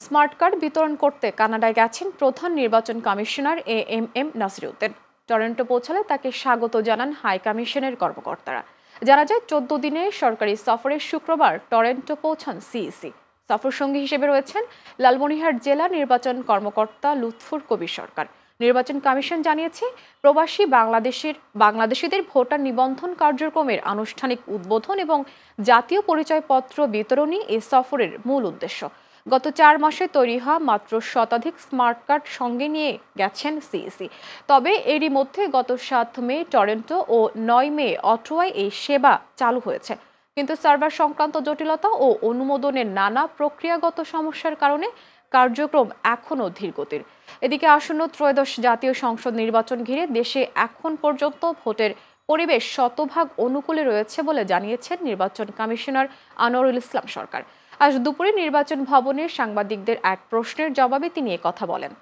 Smart card বিতরণ করতে কানাডায় গেছেন প্রধান নির্বাচন commissioner AMM Nasir Uddin. Toronto পৌঁছালে তাকে স্বাগত জানান হাই কমিশনের কর্মকর্তারা। জানা যায় 14 দিনের সরকারি সফরে শুক্রবার টরন্টো পৌঁছান সিইসি। সফরসঙ্গী হিসেবে রয়েছেন লালমনিরহাট জেলা নির্বাচন কর্মকর্তা লুৎফুর কবির সরকার। নির্বাচন কমিশন জানিয়েছে, প্রবাসী বাংলাদেশিদের ভোটার নিবন্ধন কার্যক্রমের আনুষ্ঠানিক উদ্বোধন এবং জাতীয় পরিচয়পত্র বিতরণই এ সফরের মূল উদ্দেশ্য। গত 4 মাসে তৈরি হওয়া মাত্র শতাধিক স্মার্ট কার্ড সঙ্গে নিয়ে গেছেন সিইসি। তবে এরই মধ্যে গত 7 মে টরন্টো ও 9 মে অটোয়ায় এই সেবা চালু হয়েছে, কিন্তু সার্ভার সংক্রান্ত জটিলতা ও অনুমোদনের নানা প্রক্রিয়াগত সমস্যার কারণে কার্যক্রম এখনও ধীরগতির। এদিকে আসন্ন ত্রয়োদশ জাতীয় সংসদ নির্বাচন ঘিরে দেশে এখন পর্যন্ত ভোটের পরিবেশ শতভাগ অনুকূলে রয়েছে বলে জানিয়েছেন নির্বাচন কমিশনার আনোয়ারুল ইসলাম সরকার। আজ দুপুরে নির্বাচন ভবনে সাংবাদিকদের এক প্রশ্নের জবাবে তিনি কথা বলেন।